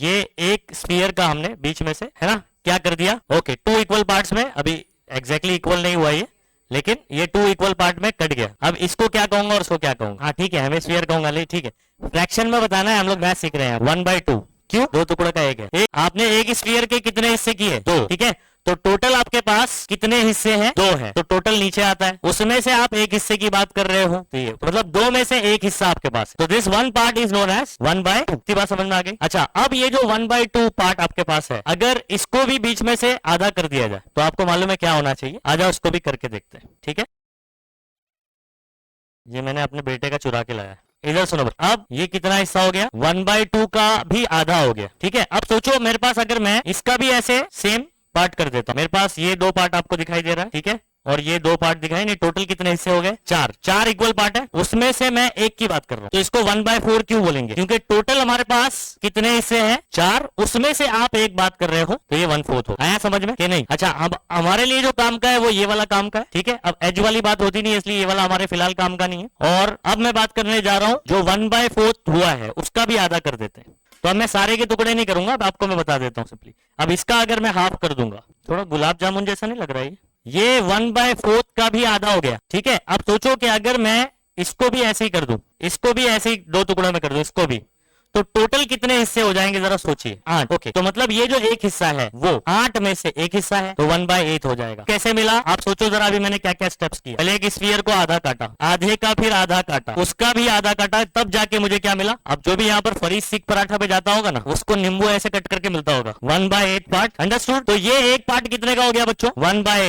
ये एक स्फीयर का हमने बीच में से, है ना, क्या कर दिया, ओके, 2 इक्वल पार्ट्स में, अभी एग्जैक्टली इक्वल नहीं हुआ ये, लेकिन ये 2 इक्वल पार्ट में कट गया। अब इसको क्या कहूंगा और उसको क्या कहूंगा, हाँ ठीक है, हमें स्फीयर कहूंगा, ले ठीक है। फ्रैक्शन में बताना है, हम लोग मैथ सीख रहे हैं, 1/2, क्यों, 2 टुकड़े का एक है। आपने एक स्फीयर के कितने हिस्से किए, 2, ठीक है, तो टोटल आपके पास कितने हिस्से हैं, 2 है, तो टोटल नीचे आता है, उसमें से आप एक हिस्से की बात कर रहे हो, तो ये मतलब 2 में से एक हिस्सा आपके पास है, तो this 1 part is known as 1/2। की बात समझ में आ गई। अच्छा, अब ये जो 1/2 पार्ट आपके पास है, अगर इसको भी बीच में से आधा कर दिया जाए तो आपको मालूम है क्या होना चाहिए, आ जाओ उसको भी करके देखते हैं, ठीक है। ये मैंने अपने बेटे का चुरा के लाया, इधर सुनो। अब ये कितना हिस्सा हो गया, 1/2 का भी आधा हो गया, ठीक है। अब सोचो मेरे पास अगर मैं इसका भी ऐसे सेम पार्ट कर देता हूं, मेरे पास ये 2 पार्ट आपको दिखाई दे रहा है, ठीक है, और ये 2 पार्ट दिखाई नहीं, टोटल कितने हिस्से हो गए, 4 इक्वल पार्ट है, उसमें से मैं एक की बात कर रहा हूं, तो इसको 1/4 क्यों बोलेंगे, क्योंकि टोटल हमारे पास कितने हिस्से हैं, 4, उसमें से आप एक बात कर रहे हो, तो ये 1/4 हो। आया समझ में कि नहीं। अच्छा, अब हमारे लिए जो काम का है वो ये वाला काम का है, ठीक है। अब एज वाली बात होती नहीं है, इसलिए ये वाला हमारे फिलहाल काम का नहीं है। और अब मैं बात करने जा रहा हूं जो 1/4 हुआ है उसका भी आधा कर देते हैं। तो अब मैं सारे के टुकड़े नहीं करूंगा, अब आपको मैं बता देता हूं सिंपली। अब इसका अगर मैं हाफ कर दूंगा, थोड़ा गुलाब जामुन जैसा नहीं लग रहा है ये 1/4 का भी आधा हो गया, ठीक है। अब सोचो कि अगर मैं इसको भी ऐसे ही कर दूं, इसको भी ऐसे ही 2 टुकड़ों में कर दूं, इसको भी, तो टोटल कितने हिस्से हो जाएंगे जरा सोचिए, 8, ओके। तो मतलब ये जो एक हिस्सा है वो 8 में से एक हिस्सा है, तो 1/8 हो जाएगा। कैसे मिला आप सोचो जरा, अभी मैंने क्या क्या स्टेप्स किए, पहले एक स्फीयर को आधा काटा, आधे का फिर आधा काटा, उसका भी आधा काटा, तब जाके मुझे क्या मिला। अब जो भी यहाँ पर फरीद सीख पराठा पे जाता होगा ना, उसको नींबू ऐसे कट करके मिलता होगा, 1/8 पार्ट, अंडरस्टूड। तो ये एक पार्ट कितने का हो गया बच्चों, 1/8,